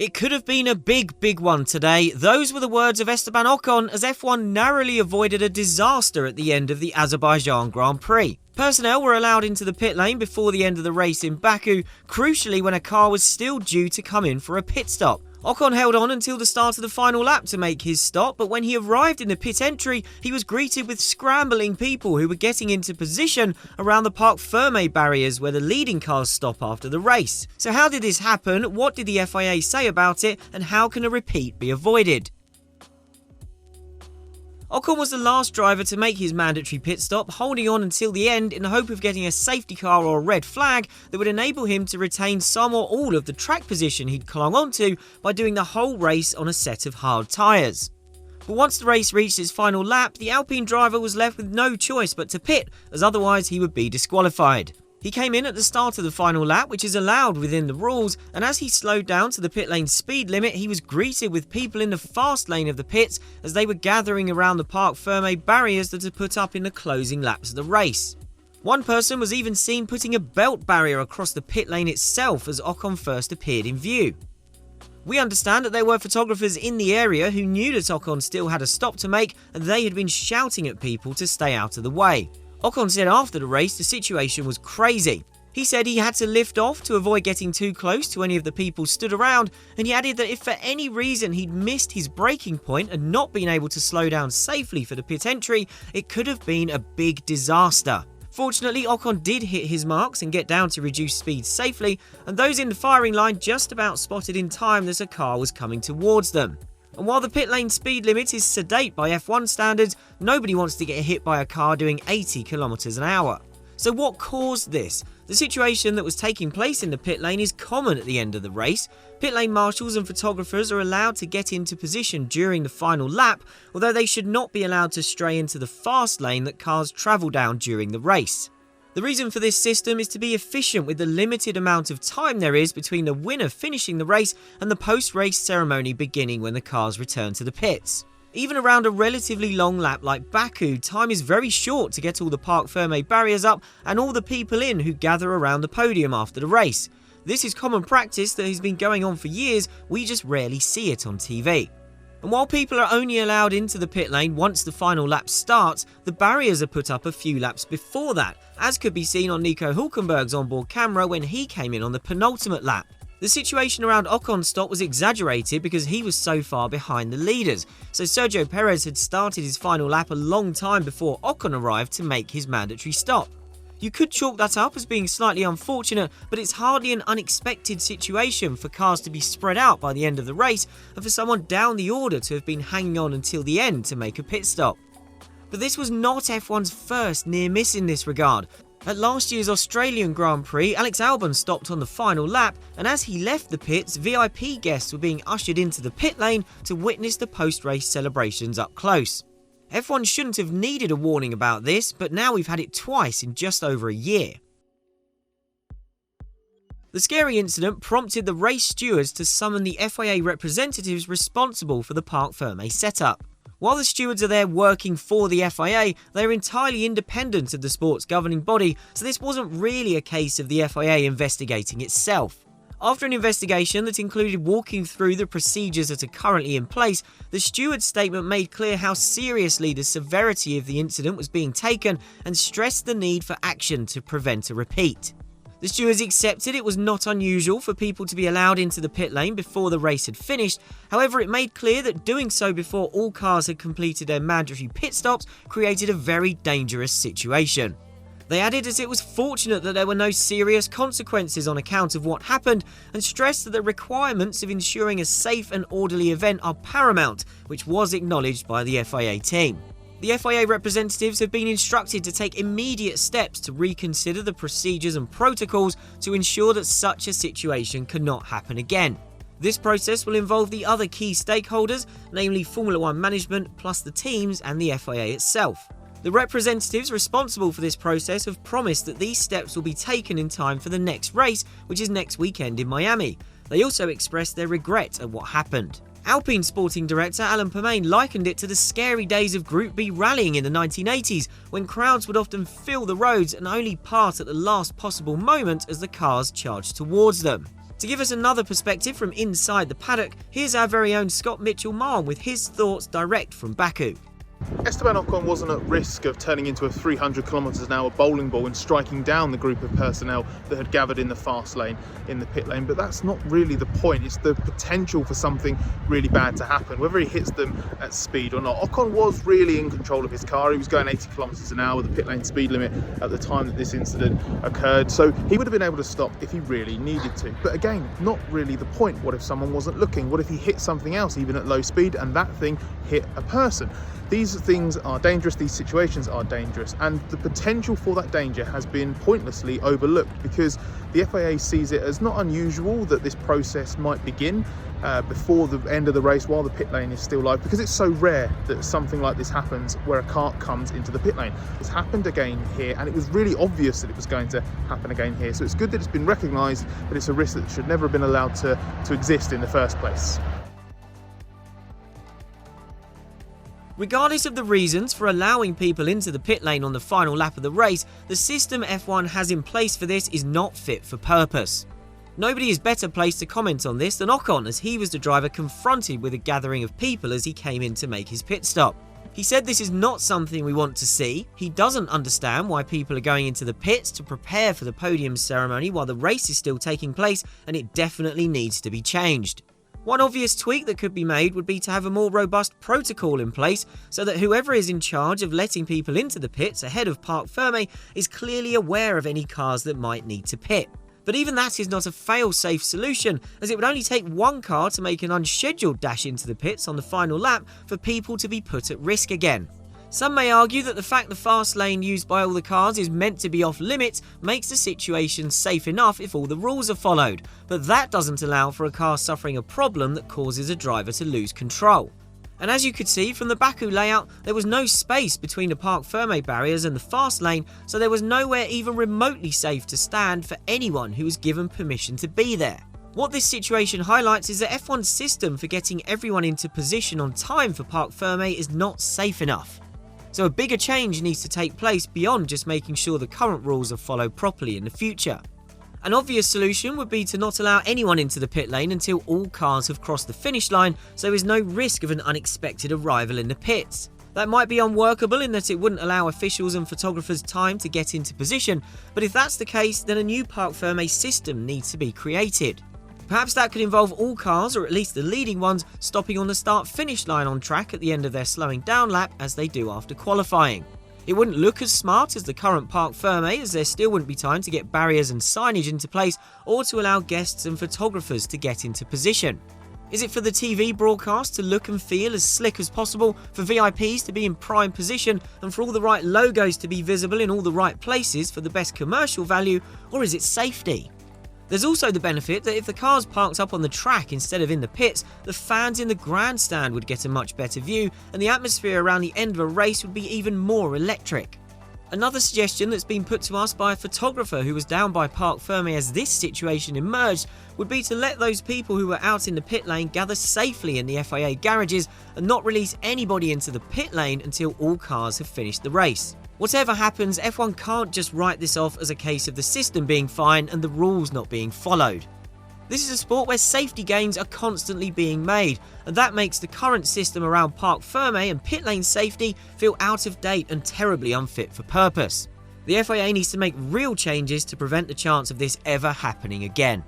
It could have been a big one today. Those were the words of Esteban Ocon as F1 narrowly avoided a disaster at the end of the Azerbaijan Grand Prix. Personnel were allowed into the pit lane before the end of the race in Baku, crucially when a car was still due to come in for a pit stop. Ocon held on until the start of the final lap to make his stop, but when he arrived in the pit entry, he was greeted with scrambling people who were getting into position around the Parc ferme barriers where the leading cars stop after the race. So how did this happen, what did the FIA say about it, and how can a repeat be avoided? Ocon was the last driver to make his mandatory pit stop, holding on until the end in the hope of getting a safety car or a red flag that would enable him to retain some or all of the track position he'd clung onto by doing the whole race on a set of hard tyres. But once the race reached its final lap, the Alpine driver was left with no choice but to pit, as otherwise he would be disqualified. He came in at the start of the final lap, which is allowed within the rules, and as he slowed down to the pit lane speed limit, he was greeted with people in the fast lane of the pits as they were gathering around the Parc ferme barriers that are put up in the closing laps of the race. One person was even seen putting a belt barrier across the pit lane itself as Ocon first appeared in view. We understand that there were photographers in the area who knew that Ocon still had a stop to make, and they had been shouting at people to stay out of the way. Ocon said after the race the situation was crazy. He said he had to lift off to avoid getting too close to any of the people stood around, and he added that if for any reason he'd missed his braking point and not been able to slow down safely for the pit entry, it could have been a big disaster. Fortunately, Ocon did hit his marks and get down to reduce speed safely, and those in the firing line just about spotted in time that a car was coming towards them. And while the pit lane speed limit is sedate by F1 standards, nobody wants to get hit by a car doing 80 km an hour. So what caused this? The situation that was taking place in the pit lane is common at the end of the race. Pit lane marshals and photographers are allowed to get into position during the final lap, although they should not be allowed to stray into the fast lane that cars travel down during the race. The reason for this system is to be efficient with the limited amount of time there is between the winner finishing the race and the post-race ceremony beginning when the cars return to the pits. Even around a relatively long lap like Baku, time is very short to get all the Parc ferme barriers up and all the people in who gather around the podium after the race. This is common practice that has been going on for years, we just rarely see it on TV. And while people are only allowed into the pit lane once the final lap starts, the barriers are put up a few laps before that, as could be seen on Nico Hülkenberg's onboard camera when he came in on the penultimate lap. The situation around Ocon's stop was exaggerated because he was so far behind the leaders, so Sergio Perez had started his final lap a long time before Ocon arrived to make his mandatory stop. You could chalk that up as being slightly unfortunate, but it's hardly an unexpected situation for cars to be spread out by the end of the race and for someone down the order to have been hanging on until the end to make a pit stop. But this was not F1's first near miss in this regard. At last year's Australian Grand Prix, Alex Albon stopped on the final lap, and as he left the pits, VIP guests were being ushered into the pit lane to witness the post-race celebrations up close. F1 shouldn't have needed a warning about this, but now we've had it twice in just over a year. The scary incident prompted the race stewards to summon the FIA representatives responsible for the Parc ferme setup. While the stewards are there working for the FIA, they are entirely independent of the sport's governing body, so this wasn't really a case of the FIA investigating itself. After an investigation that included walking through the procedures that are currently in place, the steward's statement made clear how seriously the severity of the incident was being taken and stressed the need for action to prevent a repeat. The stewards accepted it was not unusual for people to be allowed into the pit lane before the race had finished, however it made clear that doing so before all cars had completed their mandatory pit stops created a very dangerous situation. They added that it was fortunate that there were no serious consequences on account of what happened and stressed that the requirements of ensuring a safe and orderly event are paramount, which was acknowledged by the FIA team. The FIA representatives have been instructed to take immediate steps to reconsider the procedures and protocols to ensure that such a situation cannot happen again. This process will involve the other key stakeholders, namely Formula 1 management plus the teams and the FIA itself. The representatives responsible for this process have promised that these steps will be taken in time for the next race, which is next weekend in Miami. They also expressed their regret at what happened. Alpine sporting director Alain Permain likened it to the scary days of Group B rallying in the 1980s, when crowds would often fill the roads and only part at the last possible moment as the cars charged towards them. To give us another perspective from inside the paddock, here's our very own Scott Mitchell-Mahon with his thoughts direct from Baku. Esteban Ocon wasn't at risk of turning into a 300 km/h bowling ball and striking down the group of personnel that had gathered in the fast lane in the pit lane, but that's not really the point. It's the potential for something really bad to happen, whether he hits them at speed or not. Ocon was really in control of his car. He was going 80 km/h, the pit lane speed limit at the time that this incident occurred, so he would have been able to stop if he really needed to. But again, not really the point. What if someone wasn't looking? What if he hit something else even at low speed and that thing hit a person? These things are dangerous, these situations are dangerous, and the potential for that danger has been pointlessly overlooked because the FIA sees it as not unusual that this process might begin before the end of the race while the pit lane is still live, because it's so rare that something like this happens where a car comes into the pit lane. It's happened again here, and it was really obvious that it was going to happen again here, so it's good that it's been recognised, but it's a risk that should never have been allowed to exist in the first place. Regardless of the reasons for allowing people into the pit lane on the final lap of the race, the system F1 has in place for this is not fit for purpose. Nobody is better placed to comment on this than Ocon, as he was the driver confronted with a gathering of people as he came in to make his pit stop. He said this is not something we want to see. He doesn't understand why people are going into the pits to prepare for the podium ceremony while the race is still taking place, and it definitely needs to be changed. One obvious tweak that could be made would be to have a more robust protocol in place so that whoever is in charge of letting people into the pits ahead of Parc Ferme is clearly aware of any cars that might need to pit. But even that is not a fail-safe solution, as it would only take one car to make an unscheduled dash into the pits on the final lap for people to be put at risk again. Some may argue that the fact the fast lane used by all the cars is meant to be off limits makes the situation safe enough if all the rules are followed, but that doesn't allow for a car suffering a problem that causes a driver to lose control. And as you could see from the Baku layout, there was no space between the Parc Ferme barriers and the fast lane, so there was nowhere even remotely safe to stand for anyone who was given permission to be there. What this situation highlights is that F1's system for getting everyone into position on time for Parc Ferme is not safe enough. So a bigger change needs to take place beyond just making sure the current rules are followed properly in the future. An obvious solution would be to not allow anyone into the pit lane until all cars have crossed the finish line, so there is no risk of an unexpected arrival in the pits. That might be unworkable in that it wouldn't allow officials and photographers time to get into position, but if that's the case, then a new Parc Ferme system needs to be created. Perhaps that could involve all cars, or at least the leading ones, stopping on the start-finish line on track at the end of their slowing down lap as they do after qualifying. It wouldn't look as smart as the current Parc Ferme, as there still wouldn't be time to get barriers and signage into place or to allow guests and photographers to get into position. Is it for the TV broadcast to look and feel as slick as possible, for VIPs to be in prime position, and for all the right logos to be visible in all the right places for the best commercial value, or is it safety? There's also the benefit that if the car's parked up on the track instead of in the pits, the fans in the grandstand would get a much better view, and the atmosphere around the end of a race would be even more electric. Another suggestion that's been put to us by a photographer who was down by Parc Ferme as this situation emerged would be to let those people who were out in the pit lane gather safely in the FIA garages and not release anybody into the pit lane until all cars have finished the race. Whatever happens, F1 can't just write this off as a case of the system being fine and the rules not being followed. This is a sport where safety gains are constantly being made, and that makes the current system around Parc Ferme and pit lane safety feel out of date and terribly unfit for purpose. The FIA needs to make real changes to prevent the chance of this ever happening again.